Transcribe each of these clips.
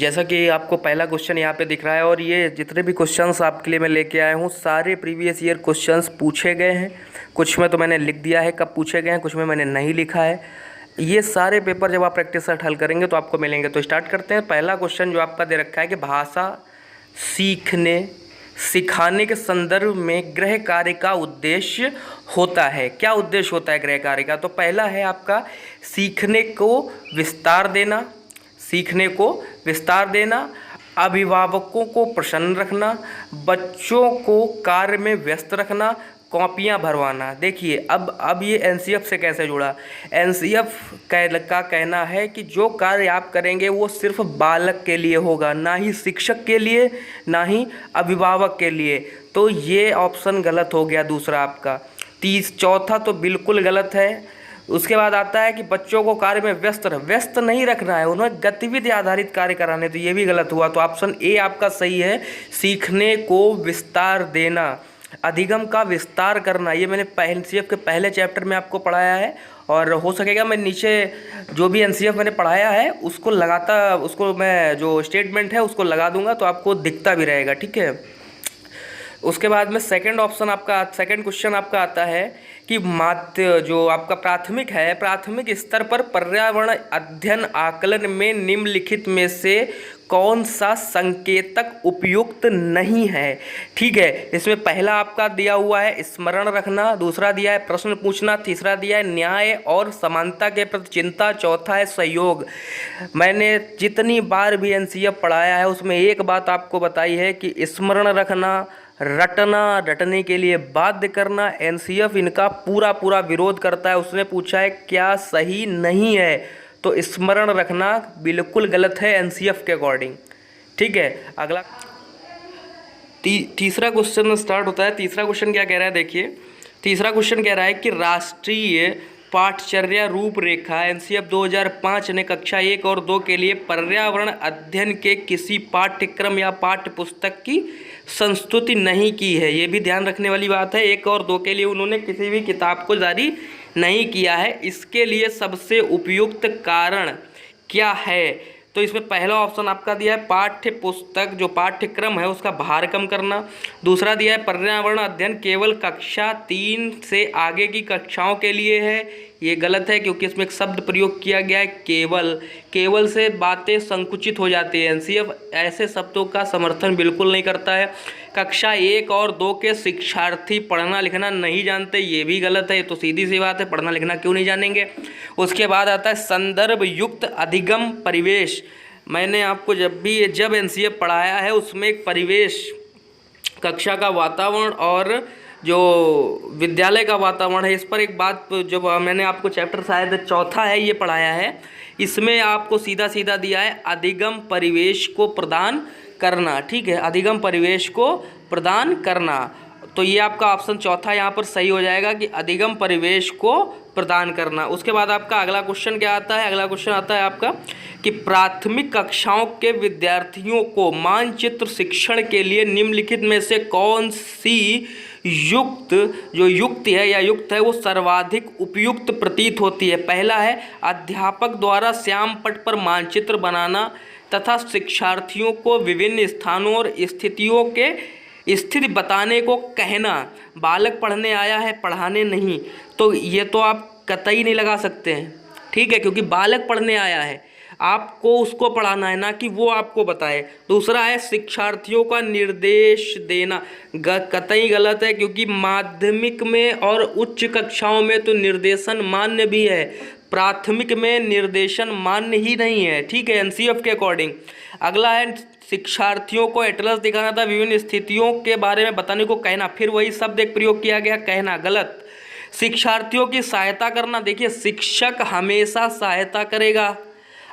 जैसा कि आपको पहला क्वेश्चन यहाँ पे दिख रहा है और ये जितने भी क्वेश्चंस आपके लिए मैं लेके आया हूँ सारे प्रीवियस ईयर क्वेश्चंस पूछे गए हैं। कुछ में तो मैंने लिख दिया है कब पूछे गए हैं, कुछ में मैंने नहीं लिखा है। ये सारे पेपर जब आप प्रैक्टिस सेट हल करेंगे तो आपको मिलेंगे। तो स्टार्ट करते हैं। पहला क्वेश्चन जो आपका दे रखा है कि भाषा सीखने सिखाने के संदर्भ में गृह कार्य का उद्देश्य होता है। क्या उद्देश्य होता है गृह कार्य का? तो पहला है आपका सीखने को विस्तार देना, सीखने को विस्तार देना, अभिभावकों को प्रसन्न रखना, बच्चों को कार्य में व्यस्त रखना, कॉपियां भरवाना। देखिए अब ये एनसीएफ से कैसे जुड़ा। एनसीएफ का कहना है कि जो कार्य आप करेंगे वो सिर्फ बालक के लिए होगा, ना ही शिक्षक के लिए, ना ही अभिभावक के लिए। तो ये ऑप्शन गलत हो गया दूसरा आपका। चौथा तो बिल्कुल गलत है। उसके बाद आता है कि बच्चों को कार्य में व्यस्त नहीं रखना है, उन्हें गतिविधि आधारित कार्य कराने, तो ये भी गलत हुआ। तो ऑप्शन ए आपका सही है, सीखने को विस्तार देना, अधिगम का विस्तार करना। ये मैंने एनसीएफ के पहले चैप्टर में आपको पढ़ाया है और हो सकेगा मैं नीचे जो भी एनसीएफ मैंने पढ़ाया है उसको मैं जो स्टेटमेंट है उसको लगा दूंगा तो आपको दिखता भी रहेगा, ठीक है। उसके बाद में सेकंड क्वेश्चन आपका आता है कि जो आपका प्राथमिक है, प्राथमिक स्तर पर पर्यावरण अध्ययन आकलन में निम्नलिखित में से कौन सा संकेतक उपयुक्त नहीं है? ठीक है, इसमें पहला आपका दिया हुआ है स्मरण रखना, दूसरा दिया है प्रश्न पूछना, तीसरा दिया है न्याय और समानता के प्रति चिंता, चौथा है सहयोग। मैंने जितनी बार भी एनसीएफ पढ़ाया है उसमें एक बात आपको बताई है कि स्मरण रखना, रटने के लिए बाध्य करना, एनसीएफ इनका पूरा विरोध करता है। उसने पूछा है क्या सही नहीं है, तो स्मरण रखना बिल्कुल गलत है एनसीएफ के अकॉर्डिंग, ठीक है। अगला तीसरा क्वेश्चन स्टार्ट होता है। तीसरा क्वेश्चन क्या कह रहा है? देखिए तीसरा क्वेश्चन कह रहा है कि राष्ट्रीय पाठचर्या रूपरेखा एनसीएफ 2005 ने कक्षा 1 और 2 के लिए पर्यावरण अध्ययन के किसी पाठ्यक्रम या पाठ्य पुस्तक की संस्तुति नहीं की है। ये भी ध्यान रखने वाली बात है। 1 और 2 के लिए उन्होंने किसी भी किताब को जारी नहीं किया है। इसके लिए सबसे उपयुक्त कारण क्या है? तो इसमें पहला ऑप्शन आपका दिया है पाठ्य पुस्तक जो पाठ्यक्रम है उसका भार कम करना, दूसरा दिया है पर्यावरण अध्ययन केवल कक्षा 3 से आगे की कक्षाओं के लिए है। ये गलत है क्योंकि इसमें एक शब्द प्रयोग किया गया है केवल से बातें संकुचित हो जाती है। एनसीएफ ऐसे शब्दों का समर्थन बिल्कुल नहीं करता है। कक्षा 1 और 2 के शिक्षार्थी पढ़ना लिखना नहीं जानते, ये भी गलत है। तो सीधी सी बात है, पढ़ना लिखना क्यों नहीं जानेंगे। उसके बाद आता है संदर्भ युक्त अधिगम परिवेश। मैंने आपको जब एनसीएफ पढ़ाया है उसमें एक परिवेश, कक्षा का वातावरण और जो विद्यालय का वातावरण है, इस पर एक बात जो मैंने आपको चैप्टर शायद चौथा है ये पढ़ाया है, इसमें आपको सीधा दिया है अधिगम परिवेश को प्रदान करना, ठीक है, अधिगम परिवेश को प्रदान करना। तो ये आपका ऑप्शन चौथा यहाँ पर सही हो जाएगा कि अधिगम परिवेश को प्रदान करना। उसके बाद आपका अगला क्वेश्चन क्या आता है? अगला क्वेश्चन आता है आपका कि प्राथमिक कक्षाओं के विद्यार्थियों को मानचित्र शिक्षण के लिए निम्नलिखित में से कौन सी युक्ति है वो सर्वाधिक उपयुक्त प्रतीत होती है? पहला है अध्यापक द्वारा श्याम पट पर मानचित्र बनाना तथा शिक्षार्थियों को विभिन्न स्थानों और स्थितियों के स्थिति बताने को कहना। बालक पढ़ने आया है, पढ़ाने नहीं, तो ये तो आप कतई नहीं लगा सकते हैं, ठीक है, क्योंकि बालक पढ़ने आया है, आपको उसको पढ़ाना है, ना कि वो आपको बताए। दूसरा है शिक्षार्थियों का निर्देश देना, कतई गलत है क्योंकि माध्यमिक में और उच्च कक्षाओं में तो निर्देशन मान्य भी है, प्राथमिक में निर्देशन मान्य ही नहीं है, ठीक है, एनसीएफ के अकॉर्डिंग। अगला है शिक्षार्थियों को एटलस दिखाना था, विभिन्न स्थितियों के बारे में बताने को कहना, फिर वही शब्द एक प्रयोग किया गया कहना, गलत। शिक्षार्थियों की सहायता करना, देखिए शिक्षक हमेशा सहायता करेगा,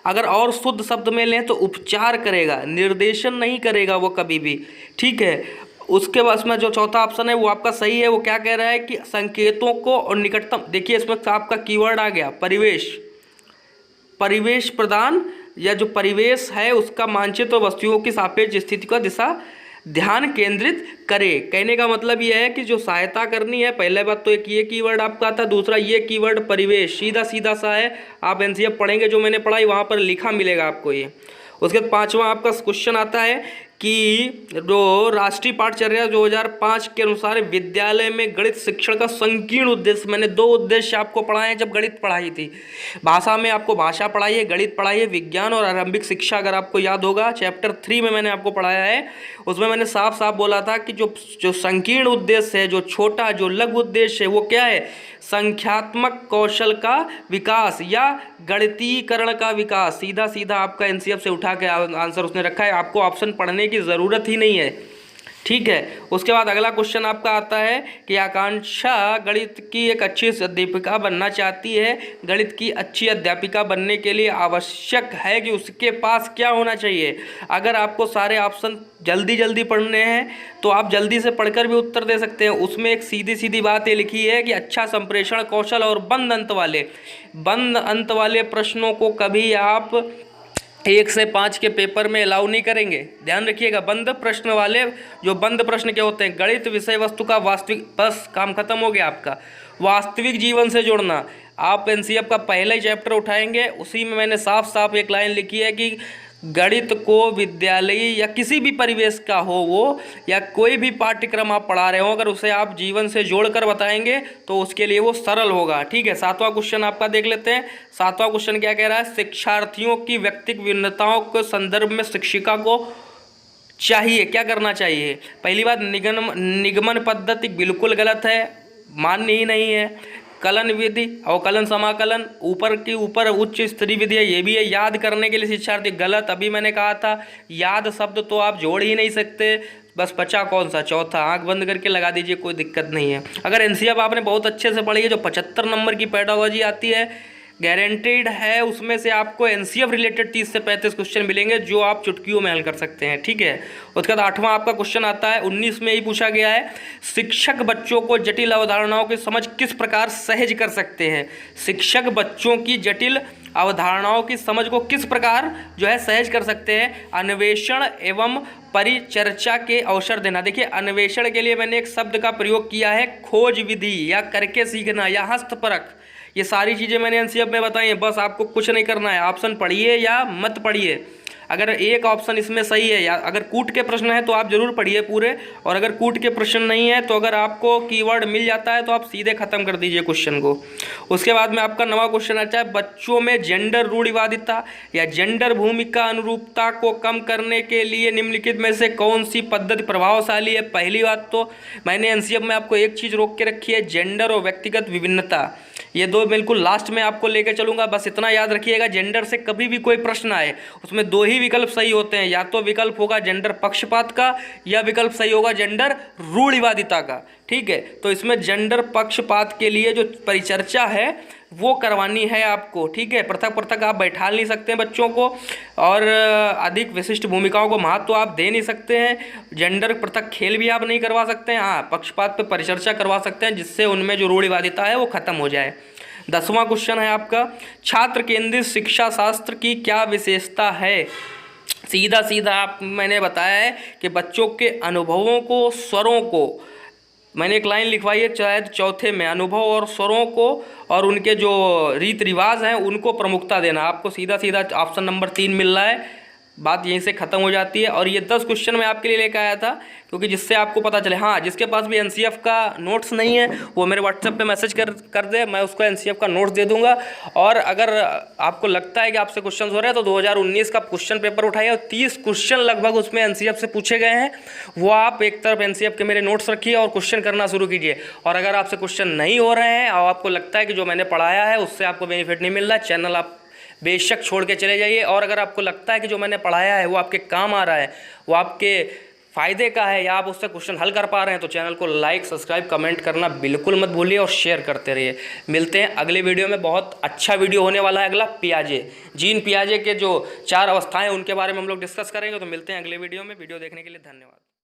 अगर और शुद्ध शब्द में लें तो उपचार करेगा, निर्देशन नहीं करेगा वो कभी भी, ठीक है। उसके बाद में जो चौथा ऑप्शन है वो आपका सही है। वो क्या कह रहा है कि संकेतों को और निकटतम, देखिए इसमें आपका कीवर्ड आ गया परिवेश प्रदान, या जो परिवेश है उसका मानचित्र वस्तुओं की सापेक्ष स्थिति का दिशा ध्यान केंद्रित करे। कहने का मतलब ये है कि जो सहायता करनी है, पहले बात तो एक ये कीवर्ड आपका था, दूसरा ये कीवर्ड परिवेश, सीधा सा है। आप एनसीएफ पढ़ेंगे जो मैंने पढ़ाई वहाँ पर लिखा मिलेगा आपको ये। उसके बाद 5वां आपका क्वेश्चन आता है कि जो राष्ट्रीय पाठचर्या 2005 के अनुसार विद्यालय में गणित शिक्षण का संकीर्ण उद्देश्य, मैंने 2 उद्देश्य आपको पढ़ाए हैं जब गणित पढ़ाई थी। भाषा में आपको भाषा पढ़ाई है, गणित पढ़ाई है, विज्ञान और आरंभिक शिक्षा, अगर आपको याद होगा चैप्टर 3 में मैंने आपको पढ़ाया है। उसमें मैंने साफ साफ बोला था कि जो संकीर्ण उद्देश्य है, जो छोटा जो लघु उद्देश्य है, वो क्या है? संख्यात्मक कौशल का विकास या गणितीकरण का विकास। सीधा सीधा आपका एनसीएफ से उठा के आंसर उसने रखा है, आपको ऑप्शन पढ़ने की ज़रूरत ही नहीं है, ठीक है। उसके बाद अगला क्वेश्चन आपका आता है कि आकांक्षा गणित की एक अच्छी अध्यापिका बनना चाहती है। गणित की अच्छी अध्यापिका बनने के लिए आवश्यक है कि उसके पास क्या होना चाहिए? अगर आपको सारे ऑप्शन जल्दी जल्दी पढ़ने हैं तो आप जल्दी से पढ़कर भी उत्तर दे सकते हैं। उसमें एक सीधी सीधी बात ये लिखी है कि अच्छा संप्रेषण कौशल और बंद अंत वाले प्रश्नों को कभी आप 1 से 5 के पेपर में अलाउ नहीं करेंगे। ध्यान रखिएगा, बंद प्रश्न वाले, जो बंद प्रश्न क्या होते हैं? गणित विषय वस्तु का वास्तविक, बस काम खत्म हो गया आपका। वास्तविक जीवन से जोड़ना, आप एनसीएफ का पहला ही चैप्टर उठाएंगे, उसी में मैंने साफ साफ एक लाइन लिखी है कि गणित को विद्यालय या किसी भी परिवेश का हो वो, या कोई भी पाठ्यक्रम आप पढ़ा रहे हो, अगर उसे आप जीवन से जोड़कर बताएंगे तो उसके लिए वो सरल होगा, ठीक है। 7वां क्वेश्चन आपका देख लेते हैं। 7वां क्वेश्चन क्या कह रहा है? शिक्षार्थियों की व्यक्तिगत भिन्नताओं के संदर्भ में शिक्षिका को चाहिए क्या करना चाहिए? पहली बात, निगमन पद्धति बिल्कुल गलत है, मान्य ही नहीं है। कलन विधि, अवकलन समाकलन, ऊपर की ऊपर उच्च स्तरीय विधि है, ये भी है। याद करने के लिए शिक्षार्थी, गलत। अभी मैंने कहा था याद शब्द तो आप जोड़ ही नहीं सकते, बस बचा कौन सा? चौथा, आंख बंद करके लगा दीजिए, कोई दिक्कत नहीं है। अगर एनसीएफ आपने बहुत अच्छे से पढ़ी है, जो 75 नंबर की पेडागोजी आती है, गारंटीड है, उसमें से आपको एनसीएफ रिलेटेड 30 से 35 क्वेश्चन मिलेंगे जो आप चुटकियों में हल कर सकते हैं, ठीक है। उसके बाद 8वां आपका क्वेश्चन आता है, 19 में ही पूछा गया है, शिक्षक बच्चों को जटिल अवधारणाओं की समझ किस प्रकार सहज कर सकते हैं? शिक्षक बच्चों की जटिल अवधारणाओं की समझ को किस प्रकार जो है सहज कर सकते हैं? अन्वेषण एवं परिचर्चा के अवसर देना। देखिए, अन्वेषण के लिए मैंने एक शब्द का प्रयोग किया है, खोज विधि या करके सीखना या हस्तपरख। ये सारी चीज़ें मैंने एनसीएफ में बताई हैं, बस आपको कुछ नहीं करना है, ऑप्शन पढ़िए या मत पढ़िए। अगर एक ऑप्शन इसमें सही है, या अगर कूट के प्रश्न है तो आप जरूर पढ़िए पूरे, और अगर कूट के प्रश्न नहीं है तो अगर आपको कीवर्ड मिल जाता है तो आप सीधे खत्म कर दीजिए क्वेश्चन को। उसके बाद में आपका 9वां क्वेश्चन आता है, बच्चों में जेंडर रूढ़िवादिता या जेंडर भूमिका अनुरूपता को कम करने के लिए निम्नलिखित में से कौन सी पद्धति प्रभावशाली है? पहली बात तो मैंने एनसीएफ में आपको एक चीज़ रोक के रखी है, जेंडर और व्यक्तिगत विभिन्नता। ये 2 बिल्कुल लास्ट में आपको लेकर चलूंगा, बस इतना याद रखिएगा, जेंडर से कभी भी कोई प्रश्न आए उसमें 2 ही विकल्प सही होते हैं, या तो विकल्प होगा जेंडर पक्षपात का, या विकल्प सही होगा जेंडर रूढ़िवादिता का, ठीक है। तो इसमें जेंडर पक्षपात के लिए जो परिचर्चा है वो करवानी है आपको, ठीक है। पृथक पृथक आप बैठा नहीं सकते हैं बच्चों को, और अधिक विशिष्ट भूमिकाओं को महत्व तो आप दे नहीं सकते हैं। जेंडर पृथक खेल भी आप नहीं करवा सकते हैं, हाँ पक्षपात पे परिचर्चा करवा सकते हैं, जिससे उनमें जो रूढ़िवादिता है वो खत्म हो जाए। 10वां क्वेश्चन है आपका, छात्र केंद्रित शिक्षा शास्त्र की क्या विशेषता है? सीधा सीधा आप मैंने बताया है कि बच्चों के अनुभवों को, स्वरों को, मैंने एक लाइन लिखवाई है शायद 4थे में, अनुभव और स्वरों को और उनके जो रीत रिवाज हैं उनको प्रमुखता देना। आपको सीधा सीधा ऑप्शन नंबर 3 मिल रहा है, बात यहीं से ख़त्म हो जाती है। और ये 10 क्वेश्चन मैं आपके लिए लेकर आया था क्योंकि जिससे आपको पता चले। हाँ, जिसके पास भी एनसीएफ का नोट्स नहीं है वो मेरे व्हाट्सएप पे मैसेज कर दे, मैं उसको एनसीएफ का नोट्स दे दूंगा। और अगर आपको लगता है कि आपसे क्वेश्चन हो रहे हैं तो 2019 का क्वेश्चन पेपर उठाइए, और 30 क्वेश्चन लगभग उसमें एनसीएफ से पूछे गए हैं, वो आप एक तरफ एनसीएफ के मेरे नोट्स रखिए और क्वेश्चन करना शुरू कीजिए। और अगर आपसे क्वेश्चन नहीं हो रहे हैं और आपको लगता है कि जो मैंने पढ़ाया है उससे आपको बेनिफिट नहीं मिल रहा है, चैनल आप बेशक छोड़ के चले जाइए। और अगर आपको लगता है कि जो मैंने पढ़ाया है वो आपके काम आ रहा है, वो आपके फ़ायदे का है, या आप उससे क्वेश्चन हल कर पा रहे हैं, तो चैनल को लाइक, सब्सक्राइब, कमेंट करना बिल्कुल मत भूलिए और शेयर करते रहिए। मिलते हैं अगले वीडियो में, बहुत अच्छा वीडियो होने वाला है अगला, पियाजे, जीन पियाजे के जो 4 अवस्थाएं उनके बारे में हम लोग डिस्कस करेंगे। तो मिलते हैं अगले वीडियो में। वीडियो देखने के लिए धन्यवाद।